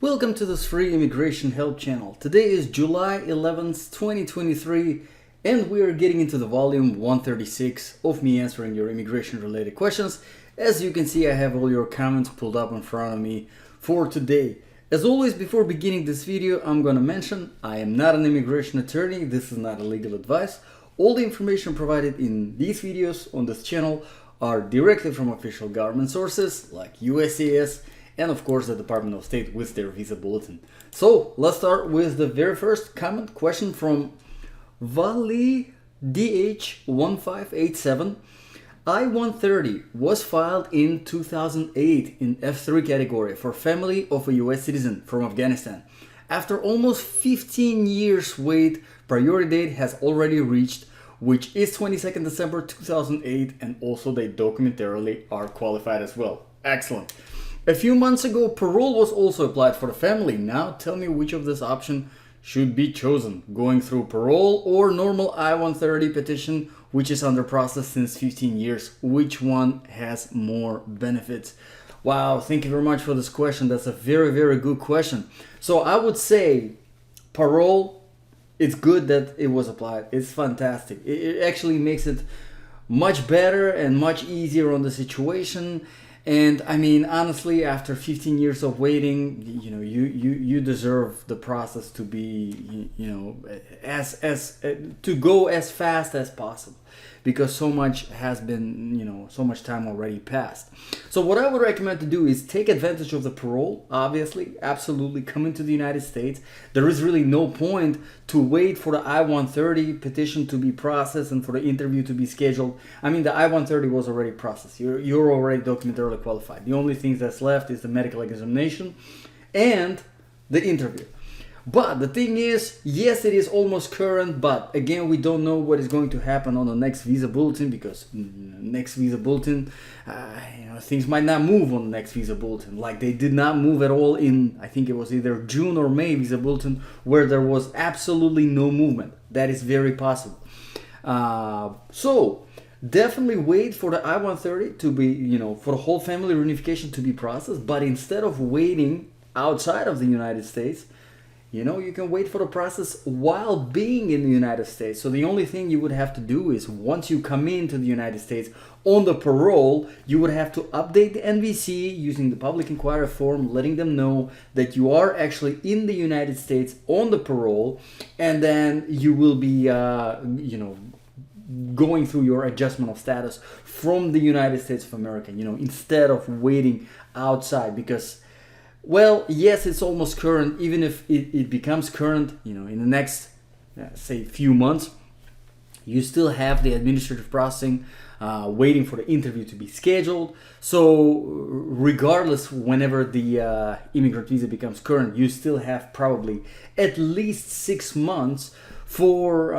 Welcome to this free immigration help channel. Today is July 11th, 2023, and we are getting into the volume 136 of me answering your immigration related questions. As you can see, I have all your comments pulled up in front of me for today. As always, before beginning this video, I'm gonna mention I am not an immigration attorney. This is not a legal advice. All the information provided in these videos on this channel are directly from official government sources like USCIS and of course the Department of State with their visa bulletin. So let's start with the very first question from Vali DH1587. I-130 was filed in 2008 in F3 category for family of a US citizen from Afghanistan. After almost 15 years wait, priority date has already reached, which is 22nd December 2008, and also they documentarily are qualified as well. Excellent. A few months ago, parole was also applied for the family. Now tell me which of this option should be chosen, going through parole or normal I-130 petition, which is under process since 15 years. Which one has more benefits? Wow, thank you very much for this question. That's a very, very good question. So I would say parole, it's good that it was applied. It's fantastic. It actually makes it much better and much easier on the situation. And I mean, honestly, after 15 years of waiting, you deserve the process to be, to go as fast as possible, because so much has been, so much time already passed. So what I would recommend to do is take advantage of the parole. Obviously, absolutely, come into the United States. There is really no point to wait for the I-130 petition to be processed and for the interview to be scheduled. I mean, the I-130 was already processed. You're already documentarily qualified. The only thing that's left is the medical examination and the interview. But the thing is, yes, it is almost current, but again, we don't know what is going to happen on the next visa bulletin, because next visa bulletin, things might not move on the next visa bulletin, like they did not move at all in, I think it was either June or May visa bulletin, where there was absolutely no movement. That is very possible. So definitely wait for the I-130 to be, for the whole family reunification to be processed. But instead of waiting outside of the United States, you can wait for the process while being in the United States. So the only thing you would have to do is, once you come into the United States on the parole, you would have to update the NVC using the public inquiry form, letting them know that you are actually in the United States on the parole, and then you will be, going through your adjustment of status from the United States of America, instead of waiting outside. Because, well, yes, it's almost current. Even if it becomes current, in the next, say, few months, you still have the administrative processing waiting for the interview to be scheduled. So regardless, whenever the immigrant visa becomes current, you still have probably at least 6 months for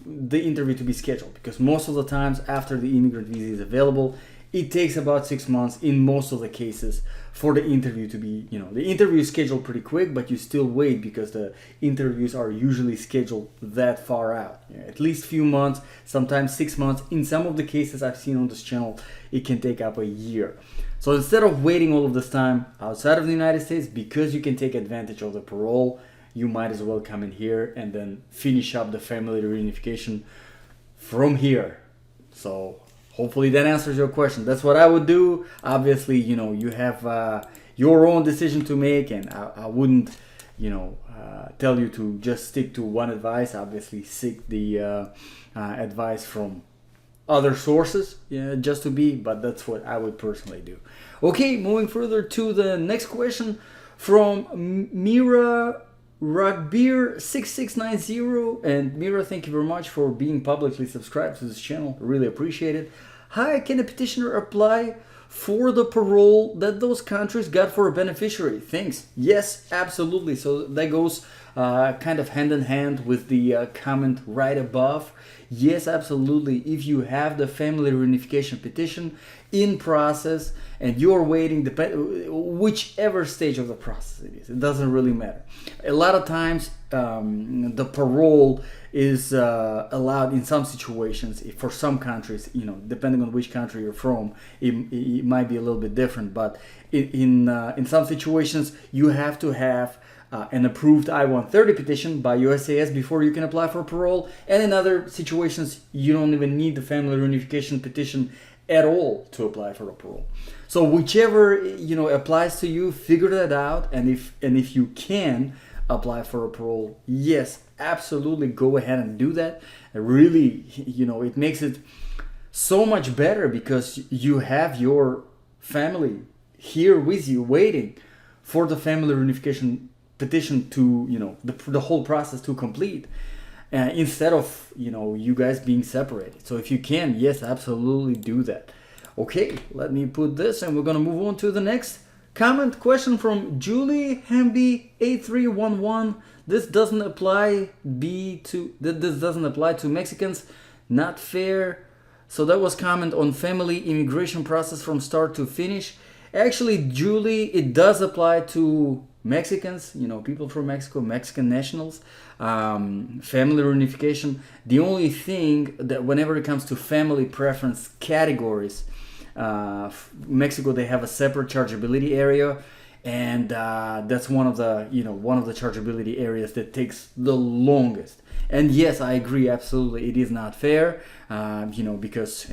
the interview to be scheduled, because most of the times after the immigrant visa is available, it takes about 6 months in most of the cases for the interview to be, the interview is scheduled pretty quick, but you still wait because the interviews are usually scheduled that far out. At least few months, sometimes 6 months. In some of the cases I've seen on this channel, it can take up a year. So instead of waiting all of this time outside of the United States, because you can take advantage of the parole, you might as well come in here and then finish up the family reunification from here. So hopefully that answers your question. That's what I would do. Obviously, you have your own decision to make, and I wouldn't, tell you to just stick to one advice. Obviously, seek the advice from other sources, just to be, but that's what I would personally do. Okay, moving further to the next question from Mira Rugbeer 6690. And Mira, thank you very much for being publicly subscribed to this channel. Really appreciate it. Hi, can a petitioner apply for the parole that those countries got for a beneficiary? Thanks. Yes, absolutely. So that goes kind of hand in hand with the comment right above. Yes, absolutely. If you have the family reunification petition in process and you're waiting, whichever stage of the process it is, it doesn't really matter. A lot of times the parole is allowed in some situations. For some countries, depending on which country you're from, it might be a little bit different. But in some situations, you have to have an approved I-130 petition by USCIS before you can apply for parole. And in other situations, you don't even need the family reunification petition at all to apply for a parole. So whichever applies to you, figure that out. And if you can apply for a parole, yes, absolutely, go ahead and do that. And really, it makes it so much better because you have your family here with you waiting for the family reunification petition to the whole process to complete, instead of you guys being separated. So if you can, yes, absolutely do that. Okay, let me put this, and we're gonna move on to the next comment. Question from Julie Hamby 8311. This doesn't apply to Mexicans. Not fair. So that was comment on family immigration process from start to finish. Actually, Julie, it does apply to Mexicans, people from Mexico, Mexican nationals, family reunification. The only thing that whenever it comes to family preference categories, Mexico, they have a separate chargeability area, and that's one of the chargeability areas that takes the longest. And yes, I agree, absolutely, it is not fair, because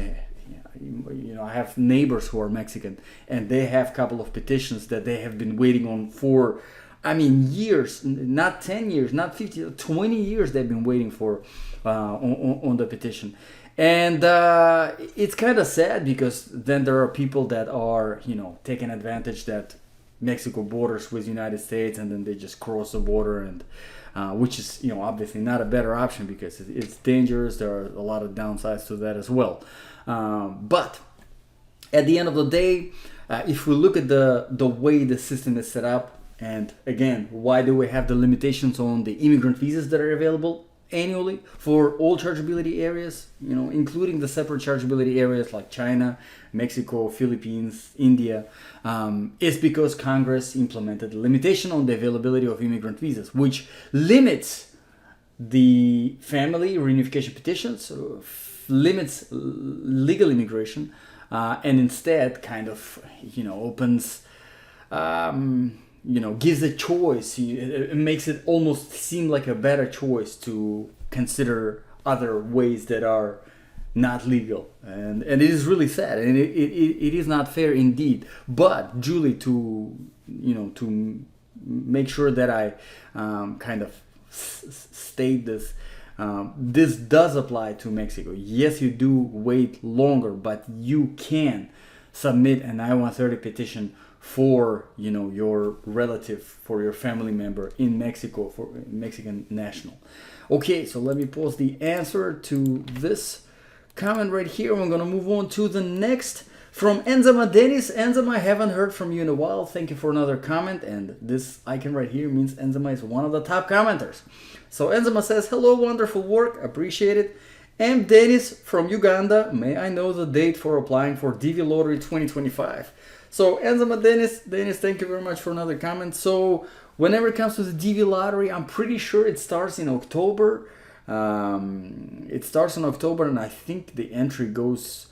I have neighbors who are Mexican, and they have a couple of petitions that they have been waiting on for, years, not 10 years, not 50, 20 years they've been waiting for on the petition. And it's kind of sad because then there are people that are, taking advantage that Mexico borders with the United States, and then they just cross the border, and which is, obviously not a better option because it's dangerous. There are a lot of downsides to that as well. But at the end of the day, if we look at the way the system is set up, and again, why do we have the limitations on the immigrant visas that are available annually for all chargeability areas, including the separate chargeability areas like China, Mexico, Philippines, India, is because Congress implemented a limitation on the availability of immigrant visas, which limits the family reunification petitions, limits legal immigration, and instead kind of, opens, gives a choice. It makes it almost seem like a better choice to consider other ways that are not legal, and it is really sad, and it is not fair indeed. But Julie, to make sure that I kind of state this, this does apply to Mexico. Yes, you do wait longer, but you can submit an I-130 petition for your relative, for your family member in Mexico, for Mexican national. Okay, so let me post the answer to this comment right here. We're gonna move on to the next from Enzama Dennis. Enzama, I haven't heard from you in a while. Thank you for another comment, and this icon right here means Enzama is one of the top commenters. So Enzama says, hello, wonderful work, appreciate it. I'm Dennis from Uganda. May I know the date for applying for DV Lottery 2025? So Enzama Dennis, thank you very much for another comment. So whenever it comes to the DV Lottery, I'm pretty sure it starts in October. It starts in October, and I think the entry goes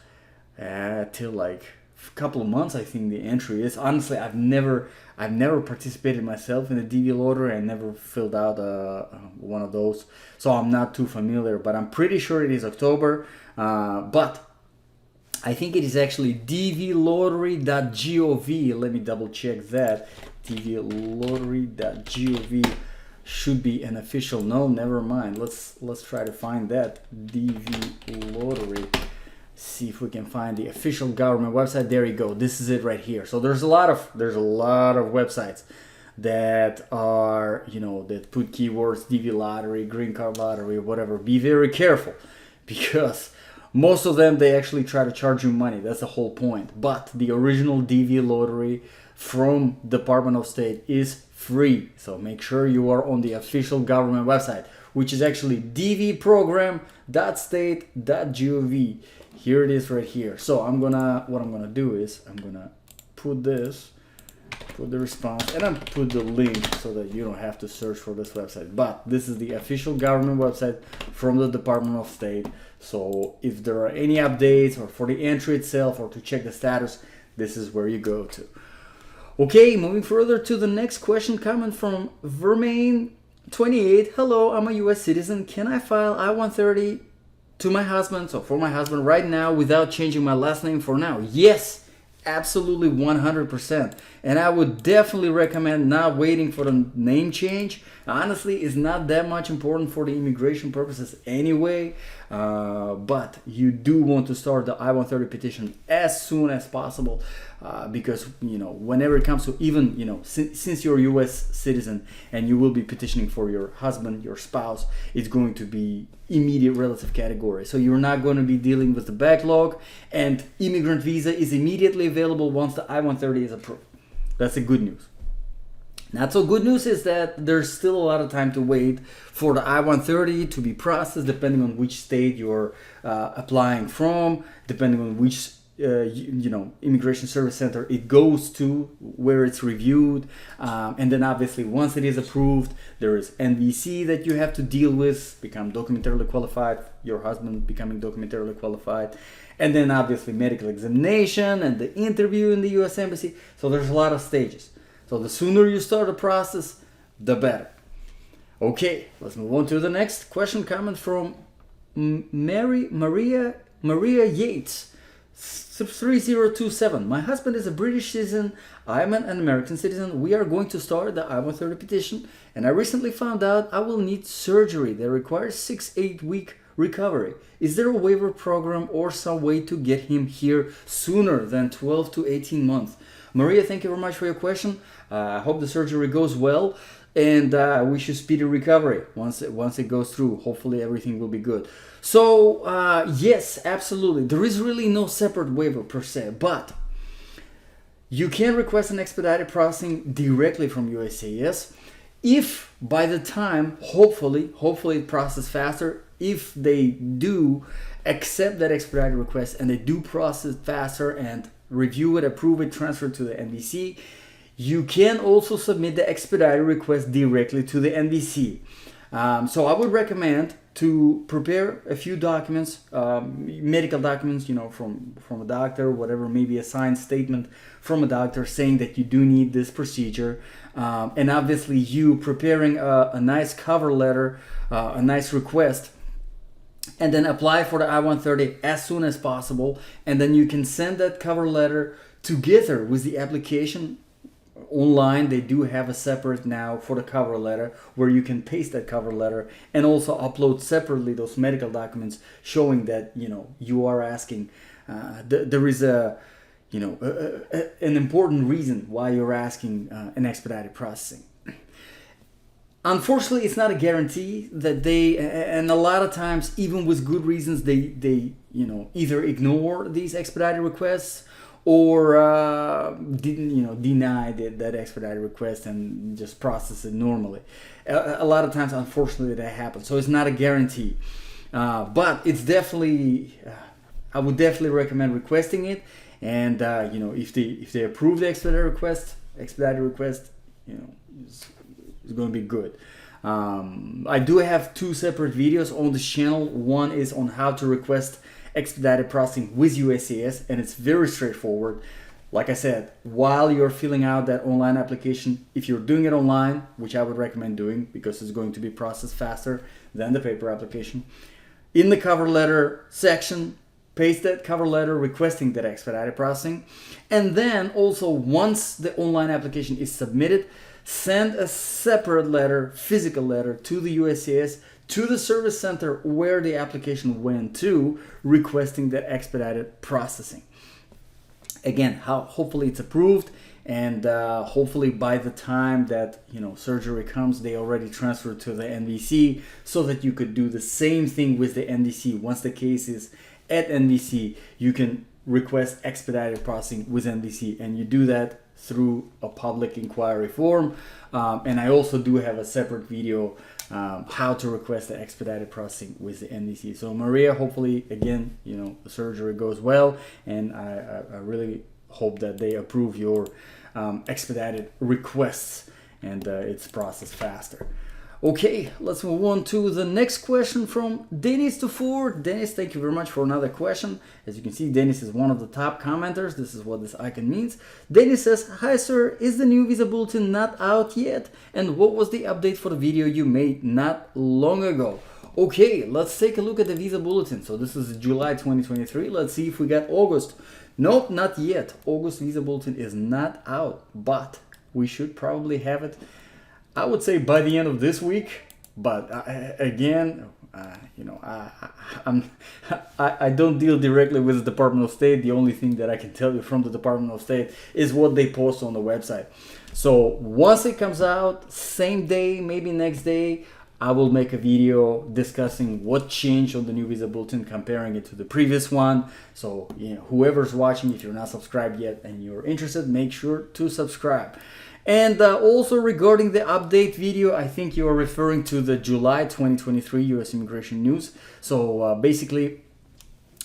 till like a couple of months. I think the entry is. Honestly, I've never participated myself in the DV Lottery. I never filled out one of those, so I'm not too familiar. But I'm pretty sure it is October. But I think it is actually dvlottery.gov. Let me double check that. dvlottery.gov should be an official. No, never mind. Let's try to find that. DV Lottery. See if we can find the official government website. There you go. This is it right here. So there's a lot of websites that are, that put keywords DV Lottery, Green Card Lottery, whatever. Be very careful, because most of them, they actually try to charge you money. That's the whole point. But the original DV Lottery from Department of State is free. So make sure you are on the official government website, which is actually dvprogram.state.gov. Here it is right here. So what I'm gonna do is I'm gonna put this put the response, and I'll put the link so that you don't have to search for this website. But this is the official government website from the Department of State. So if there are any updates or for the entry itself or to check the status, this is where you go to. Okay, moving further to the next question coming from Vermain28. Hello, I'm a US citizen. Can I file I-130 to my husband, so for my husband right now without changing my last name for now? Yes. Absolutely 100%. And I would definitely recommend not waiting for the name change. Honestly, it's not that much important for the immigration purposes anyway. But you do want to start the I-130 petition as soon as possible. Because, whenever it comes to even, since you're a US citizen and you will be petitioning for your husband, your spouse, it's going to be immediate relative category. So you're not going to be dealing with the backlog, and immigrant visa is immediately available once the I-130 is approved. That's the good news. Not so good news is that there's still a lot of time to wait for the I-130 to be processed, depending on which state you're applying from, depending on which immigration service center it goes to, where it's reviewed, and then obviously once it is approved, there is NVC that you have to deal with, become documentarily qualified, your husband becoming documentarily qualified, and then obviously medical examination and the interview in the US Embassy. So there's a lot of stages. So the sooner you start the process, the better. Okay, let's move on to the next question coming from Maria Yates. 3027. My husband is a British citizen. I'm an American citizen. We are going to start the I-130 petition, and I recently found out I will need surgery that requires 6-8 week recovery. Is there a waiver program or some way to get him here sooner than 12 to 18 months? Maria, thank you very much for your question. I hope the surgery goes well, and I wish you speedy recovery once it goes through. Hopefully everything will be good. So yes, absolutely. There is really no separate waiver per se, but you can request an expedited processing directly from USCIS if by the time, hopefully it processes faster, if they do accept that expedited request and they do process faster and review it, approve it, transfer it to the NVC, you can also submit the expedited request directly to the NVC. So I would recommend to prepare a few documents, medical documents, from a doctor, whatever, maybe a signed statement from a doctor saying that you do need this procedure. And obviously you preparing a nice cover letter, a nice request, and then apply for the I-130 as soon as possible. And then you can send that cover letter together with the application. Online they do have a separate now for the cover letter where you can paste that cover letter and also upload separately those medical documents showing that you are asking there is an important reason why you're asking an expedited processing. Unfortunately, it's not a guarantee that and a lot of times, even with good reasons, they either ignore these expedited requests or deny that expedited request and just process it normally. A lot of times, unfortunately, that happens. So it's not a guarantee, but it's definitely. I would definitely recommend requesting it, and if they approve the expedited request, it's going to be good. I do have 2 separate videos on the channel. One is on how to request expedited processing with USCIS, and it's very straightforward. Like I said, while you're filling out that online application, if you're doing it online, which I would recommend doing because it's going to be processed faster than the paper application, in the cover letter section, paste that cover letter requesting that expedited processing, and then also once the online application is submitted, send a separate letter, physical letter, to the USCIS, to the service center where the application went to, requesting that expedited processing. Again, hopefully it's approved, and hopefully by the time that surgery comes, they already transferred to the NVC, so that you could do the same thing with the NVC. Once the case is at NVC, you can request expedited processing with NVC, and you do that through a public inquiry form. And I also do have a separate video how to request the expedited processing with the NVC. So Maria, hopefully again, the surgery goes well, and I really hope that they approve your expedited requests, and it's processed faster. Okay, let's move on to the next question from Dennis to Ford. Dennis, thank you very much for another question. As you can see, Dennis is one of the top commenters. This is what this icon means. Dennis says, "Hi sir, is the new visa bulletin not out yet? And what was the update for the video you made not long ago?" Okay, let's take a look at the visa bulletin. So this is July 2023. Let's see if we got August. Nope, not yet. August visa bulletin is not out, but we should probably have it, I would say, by the end of this week. But again, I don't deal directly with the Department of State. The only thing that I can tell you from the Department of State is what they post on the website. So once it comes out, same day, maybe next day, I will make a video discussing what changed on the new visa bulletin, comparing it to the previous one. So whoever's watching, if you're not subscribed yet and you're interested, make sure to subscribe. And also regarding the update video, I think you are referring to the July 2023 U.S. immigration news. So basically,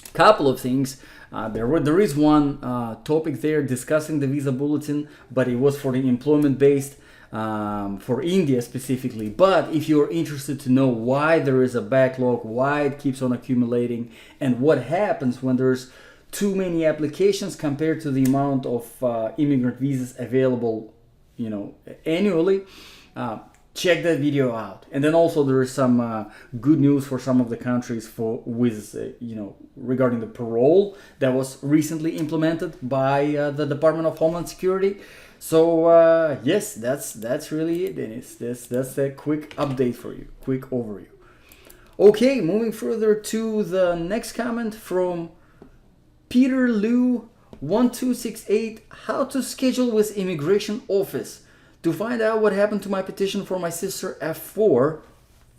a couple of things. There is one topic there discussing the visa bulletin, but it was for the employment-based, for India specifically. But if you're interested to know why there is a backlog, why it keeps on accumulating, and what happens when there's too many applications compared to the amount of immigrant visas available annually, check that video out. And then also there is some good news for some of the countries regarding the parole that was recently implemented by the Department of Homeland Security. So yes, that's really it, Dennis. That's a quick update for you, quick overview. Okay, moving further to the next comment from Peter Liu 1268, how to schedule with immigration office. To find out what happened to my petition for my sister F4,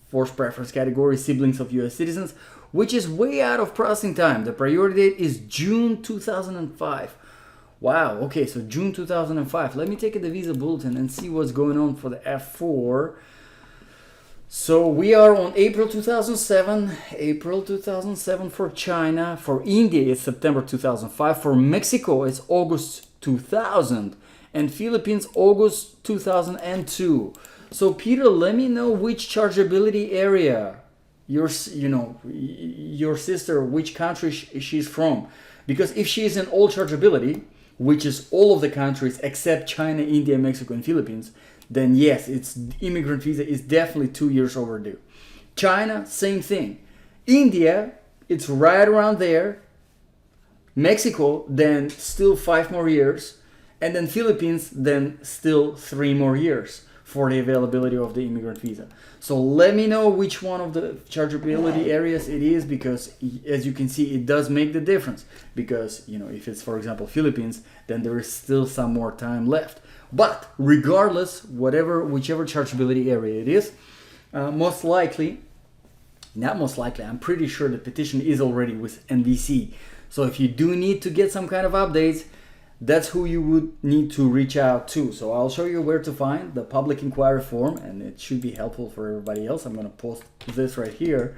forced preference category, siblings of US citizens, which is way out of processing time. The priority date is June 2005. Wow, okay, so June 2005. Let me take the visa bulletin and see what's going on for the F4. So we are on April 2007 for China. For India, it's September 2005. For Mexico, it's August 2000. And Philippines, August 2002. So Peter, let me know which chargeability area your sister, which country she's from. Because if she is in all chargeability, which is all of the countries except China, India, Mexico, and Philippines, then yes, its immigrant visa is definitely 2 years overdue. China, same thing. India, it's right around there. Mexico, then still 5 more years. And then Philippines, then still 3 more years for the availability of the immigrant visa. So let me know which one of the chargeability areas it is, because as you can see, it does make the difference. Because, if it's, for example, Philippines, then there is still some more time left. But regardless, whichever chargeability area it is, I'm pretty sure the petition is already with NVC. So if you do need to get some kind of updates, that's who you would need to reach out to. So I'll show you where to find the public inquiry form, and it should be helpful for everybody else. I'm going to post this right here.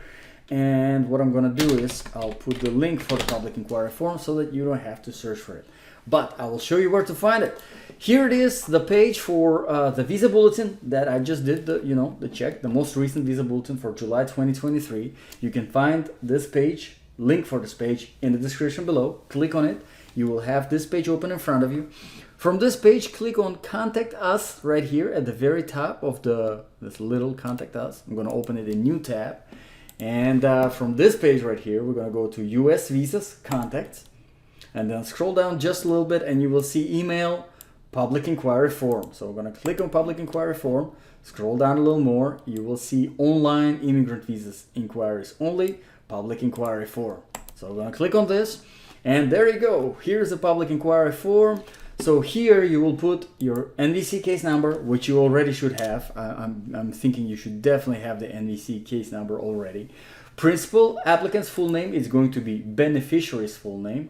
And what I'm going to do is I'll put the link for the public inquiry form so that you don't have to search for it. But I will show you where to find it. Here it is, the page for the visa bulletin that I just did the check, the most recent visa bulletin for July 2023. You can find this page, link for this page in the description below. Click on it. You will have this page open in front of you. From this page, click on Contact Us right here at the very top of this little Contact Us. I'm going to open it in new tab. And from this page right here, we're going to go to US Visas, Contacts. And then scroll down just a little bit and you will see Email, Public Inquiry Form. So we're going to click on Public Inquiry Form. Scroll down a little more. You will see Online Immigrant Visas Inquiries Only, Public Inquiry Form. So we're going to click on this. And there you go. Here's the public inquiry form. So here you will put your NVC case number, which you already should have. I'm thinking you should definitely have the NVC case number already. Principal applicant's full name is going to be beneficiary's full name.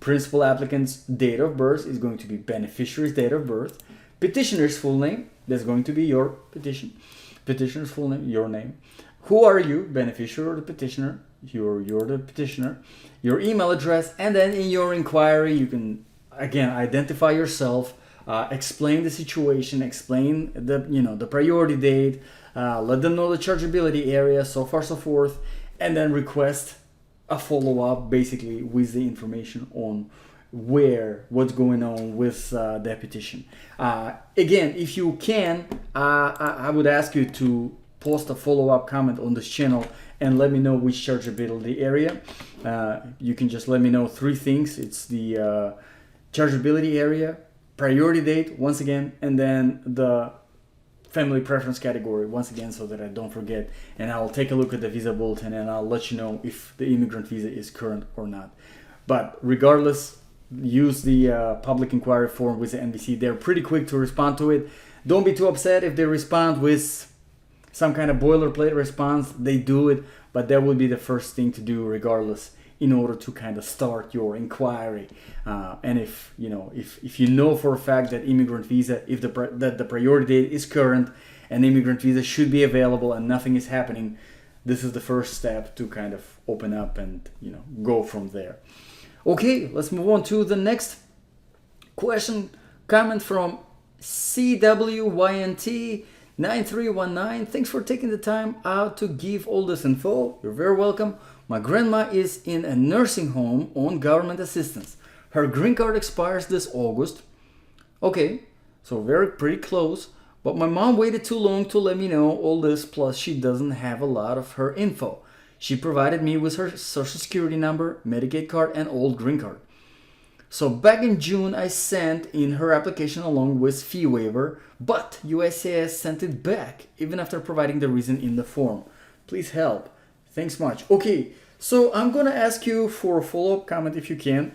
Principal applicant's date of birth is going to be beneficiary's date of birth. Petitioner's full name, that's going to be your petition. Petitioner's full name, your name. Who are you, beneficiary or the petitioner? You're the petitioner. Your email address, and then in your inquiry you can again identify yourself, explain the situation, explain the priority date, let them know the chargeability area, so far so forth, and then request a follow-up basically with the information on what's going on with the petition. Again, if you can, I would ask you to post a follow-up comment on this channel and let me know which chargeability area. You can just let me know 3 things. It's the chargeability area, priority date once again, and then the family preference category once again, so that I don't forget. And I'll take a look at the visa bulletin and I'll let you know if the immigrant visa is current or not. But regardless, use the public inquiry form with the NVC. They're pretty quick to respond to it. Don't be too upset if they respond with some kind of boilerplate response. They do it, but that would be the first thing to do regardless, in order to kind of start your inquiry. And if you know for a fact that immigrant visa, that the priority date is current and immigrant visa should be available and nothing is happening, this is the first step to kind of open up and go from there. Okay, let's move on to the next question. Comment from CWYNT9319. Thanks for taking the time out to give all this info. You're very welcome. My grandma is in a nursing home on government assistance. Her green card expires this August. Okay, so pretty close. But my mom waited too long to let me know all this, plus she doesn't have a lot of her info. She provided me with her social security number, Medicaid card, and old green card. So back in June, I sent in her application along with fee waiver, but USCIS sent it back, even after providing the reason in the form. Please help. Thanks much. Okay, so I'm going to ask you for a follow-up comment if you can.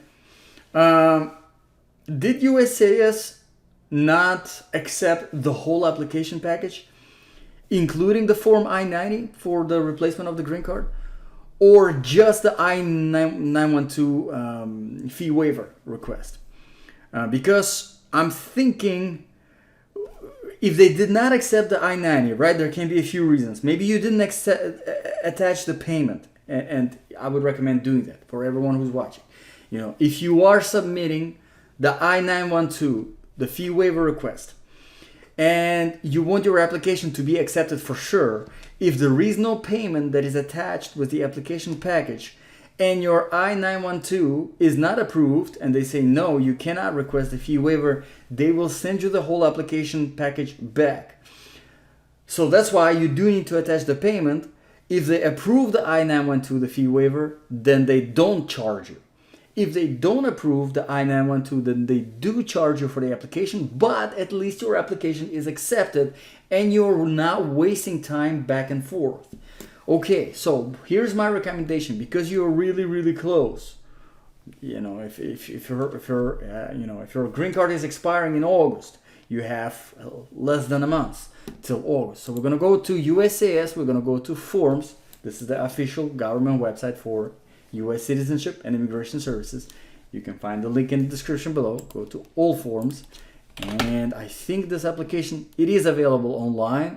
Did USCIS not accept the whole application package, including the Form I-90 for the replacement of the green card, or just the I-912 fee waiver request? Because I'm thinking, if they did not accept the I-90, right, there can be a few reasons. Maybe you didn't attach the payment, and I would recommend doing that for everyone who's watching. If you are submitting the I-912, the fee waiver request, and you want your application to be accepted for sure, if there is no payment that is attached with the application package, and your I-912 is not approved, and they say, no, you cannot request the fee waiver, they will send you the whole application package back. So that's why you do need to attach the payment. If they approve the I-912, the fee waiver, then they don't charge you. If they don't approve the I-912, then they do charge you for the application, but at least your application is accepted and you're not wasting time back and forth. Okay, so here's my recommendation, because you're really, really close. If your green card is expiring in August, you have less than a month till August. So we're gonna go to USCIS, we're gonna go to Forms. This is the official government website for U.S. Citizenship and Immigration Services. You can find the link in the description below. Go to all forms, and I think this application, it is available online.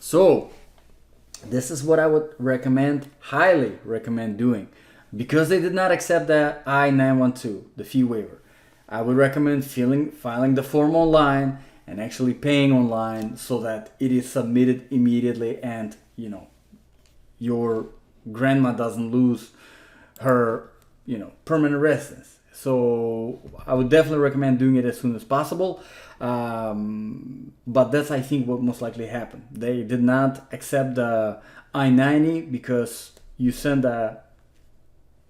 So this is what I would highly recommend doing. Because they did not accept the I-912, the fee waiver, I would recommend filing the form online and actually paying online, so that it is submitted immediately and your grandma doesn't lose her permanent residence. So I would definitely recommend doing it as soon as possible. But that's, I think, what most likely happened. They did not accept the I-90 because you sent a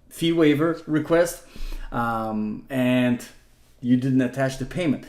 fee waiver request and you didn't attach the payment.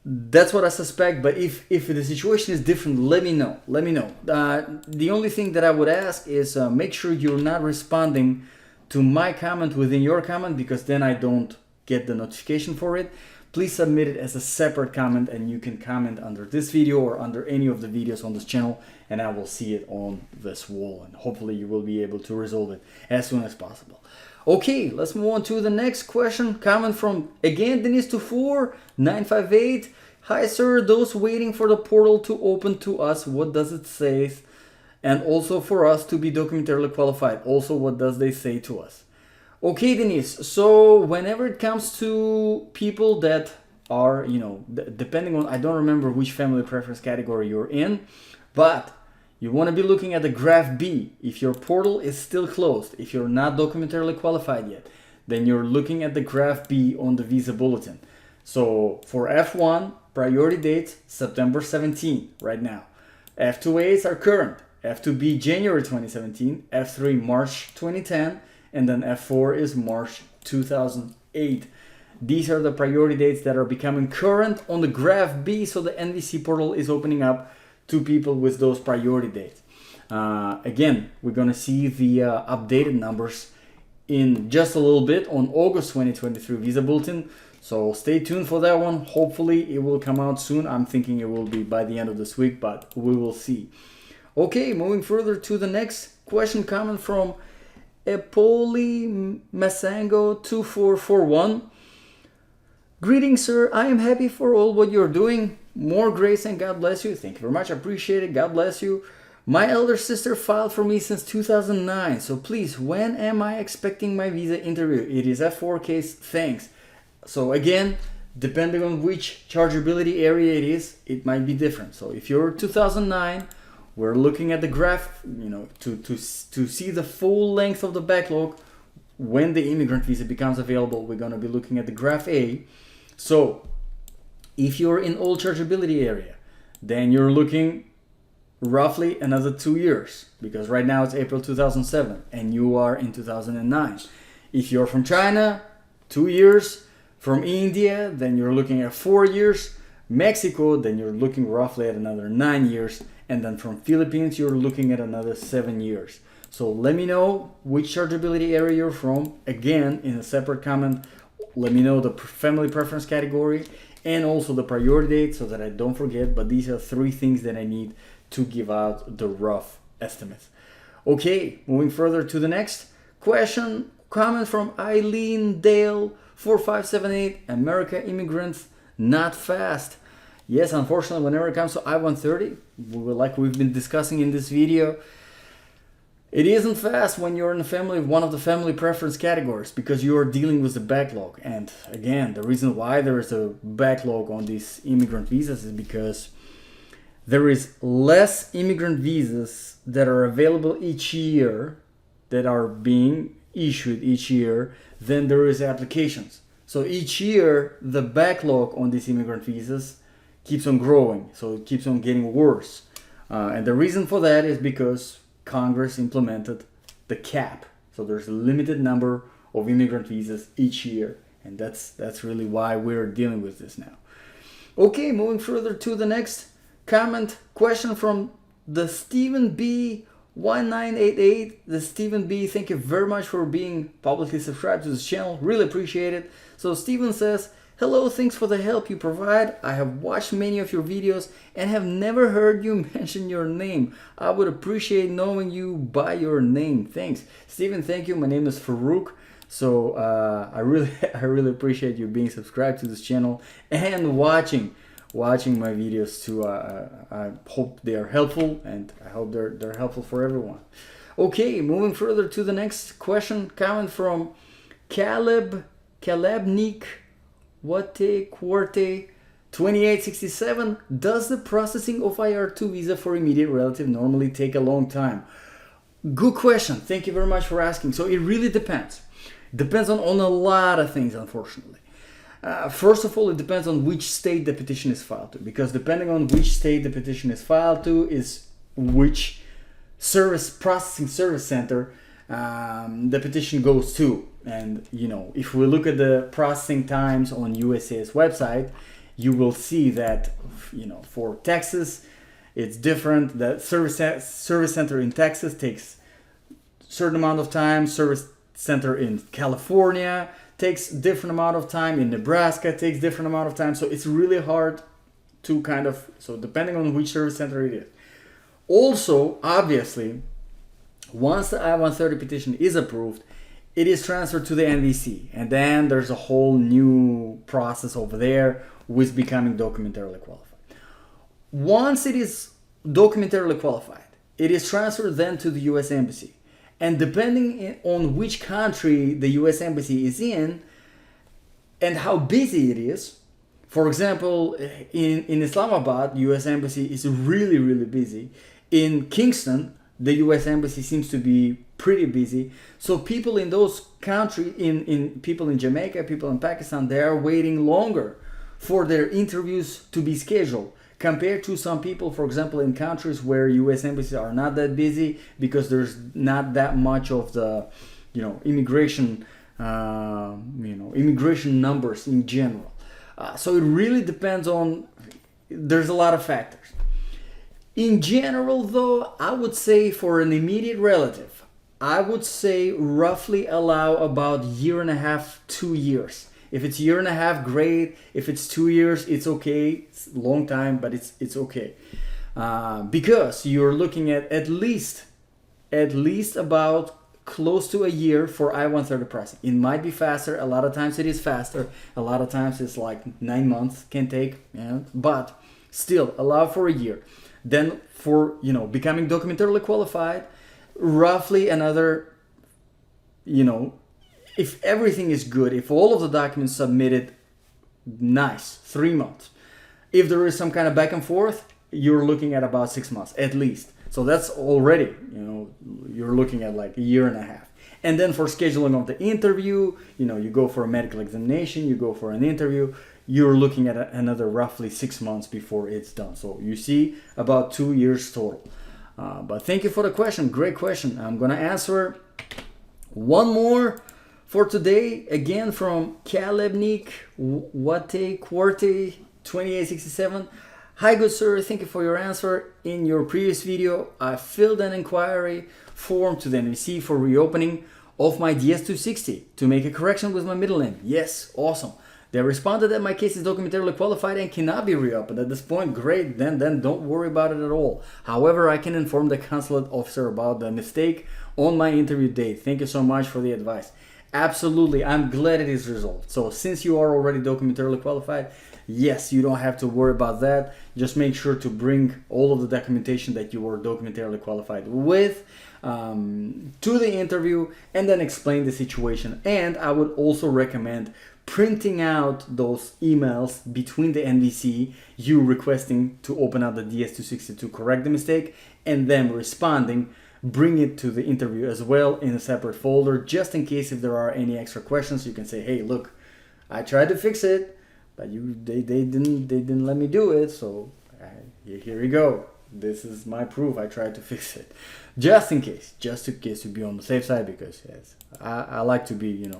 That's what I suspect, but if the situation is different, let me know. The only thing that I would ask is make sure you're not responding to my comment within your comment, because then I don't get the notification for it. Please submit it as a separate comment, and you can comment under this video or under any of the videos on this channel, and I will see it on this wall, and hopefully you will be able to resolve it as soon as possible. Okay, let's move on to the next question. Comment from, again, Denise 24958. Hi sir, those waiting for the portal to open to us, what does it say? And also for us to be documentarily qualified, also what does they say to us? Okay, Denise, so whenever it comes to people that are, depending on, I don't remember which family preference category you're in, but you want to be looking at the graph B. If your portal is still closed, if you're not documentarily qualified yet, then you're looking at the graph B on the visa bulletin. So for F1, priority date September 17 right now. F2As are current. F2B January 2017, F3 March 2010, and then F4 is March 2008. These are the priority dates that are becoming current on the graph B, so the NVC portal is opening up to people with those priority dates. Again, we're going to see the updated numbers in just a little bit on August 2023 visa bulletin. So stay tuned for that one. Hopefully it will come out soon. I'm thinking it will be by the end of this week, but we will see. Okay, moving further to the next question coming from Epoli Masango 2441. Greetings, sir. I am happy for all what you're doing. More grace and God bless you. Thank you very much. I appreciate it. God bless you. My elder sister filed for me since 2009. So please, when am I expecting my visa interview? It is F4 case. Thanks. So again, depending on which chargeability area it is, it might be different. So if you're 2009, we're looking at the graph, to see the full length of the backlog. When the immigrant visa becomes available, we're going to be looking at the graph A. So if you're in all chargeability area, then you're looking roughly another 2 years, because right now it's April 2007 and you are in 2009. If you're from China, 2 years. From India, then you're looking at 4 years. Mexico, then you're looking roughly at another 9 years. And then from Philippines, you're looking at another 7 years. So let me know which chargeability area you're from. Again, in a separate comment, let me know the family preference category and also the priority date so that I don't forget. But these are 3 things that I need to give out the rough estimates. Okay, moving further to the next question. Comment from Eileen Dale 4578. America immigrants not fast. Yes, unfortunately, whenever it comes to I-130, like we've been discussing in this video, it isn't fast when you're in a family, one of the family preference categories, because you are dealing with the backlog. And again, the reason why there is a backlog on these immigrant visas is because there is less immigrant visas that are available each year, that are being issued each year, than there is applications. So each year, the backlog on these immigrant visas keeps on growing. So it keeps on getting worse. And the reason for that is because Congress implemented the cap. So there's a limited number of immigrant visas each year. And that's really why we're dealing with this now. Okay, moving further to the next comment, question from the Stephen B 1988. The Stephen B, thank you very much for being publicly subscribed to this channel. Really appreciate it. So Stephen says, hello, thanks for the help you provide. I have watched many of your videos and have never heard you mention your name. I would appreciate knowing you by your name. Thanks. Stephen, thank you. My name is Farouk. So I really appreciate you being subscribed to this channel and watching my videos too. I hope they are helpful, and I hope they're helpful for everyone. Okay, moving further to the next question, comment from Calebnik Quarte 2867. Does the processing of IR2 visa for immediate relative normally take a long time? Good question. Thank you very much for asking. So it really depends. Depends on a lot of things, unfortunately. First of all, it depends on which state the petition is filed to, because depending on which state the petition is filed to is which processing service center the petition goes to. And if we look at the processing times on USCIS website, you will see that for Texas it's different. The service center in Texas takes a certain amount of time. Service center in California takes different amount of time. In Nebraska takes different amount of time. So it's really hard to so depending on which service center it is. Also, obviously, once the I-130 petition is approved, it is transferred to the NVC. And then there's a whole new process over there with becoming documentarily qualified. Once it is documentarily qualified, it is transferred then to the U.S. Embassy. And depending on which country the U.S. Embassy is in and how busy it is, For example, in Islamabad, U.S. Embassy is really, really busy. In Kingston, the U.S. Embassy seems to be pretty busy. So people in those countries, people in Jamaica, people in Pakistan, they are waiting longer for their interviews to be scheduled compared to some people, for example, in countries where U.S. embassies are not that busy because there's not that much of the, immigration, immigration numbers in general. So it really depends on, there's a lot of factors. In general, though, I would say for an immediate relative, I would say roughly allow about 1.5 to 2 years. If it's 1.5 years, great. If it's 2 years, it's okay. It's a long time, but it's okay. Because you're looking at least about close to a year for I-130 processing. It might be faster. A lot of times it is faster. A lot of times it's like 9 months can take. But still, allow for a year. Then for, becoming documentarily qualified, roughly another, if everything is good, if all of the documents submitted, nice, 3 months. If there is some kind of back and forth, you're looking at about 6 months at least. So that's already, you're looking at like 1.5 years. And then for scheduling of the interview, you go for a medical examination, you go for an interview, you're looking at another roughly 6 months before it's done. So you see about 2 years total. But thank you for the question. Great question. I'm going to answer one more for today. Again from Kalebnik Wate Quarte 2867. Hi, good sir. Thank you for your answer. In your previous video, I filled an inquiry form to the NVC for reopening of my DS-260 to make a correction with my middle name. Yes, awesome. They responded that my case is documentarily qualified and cannot be reopened. At this point, great, then don't worry about it at all. However, I can inform the consulate officer about the mistake on my interview date. Thank you so much for the advice. Absolutely, I'm glad it is resolved. So since you are already documentarily qualified, yes, you don't have to worry about that. Just make sure to bring all of the documentation that you were documentarily qualified with to the interview and then explain the situation. And I would also recommend printing out those emails between the NVC, you requesting to open up the DS-260 to correct the mistake, and them responding. Bring it to the interview as well in a separate folder, just in case if there are any extra questions. You can say, hey, look, I tried to fix it, but they didn't let me do it, so here you go. This is my proof. I tried to fix it, just in case to be on the safe side, because yes, I like to be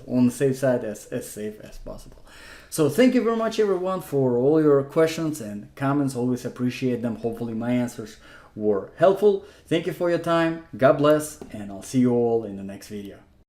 on the safe side as safe as possible. So thank you very much everyone for all your questions and comments. Always appreciate them. Hopefully my answers were helpful. Thank you for your time. God bless, and I'll see you all in the next video.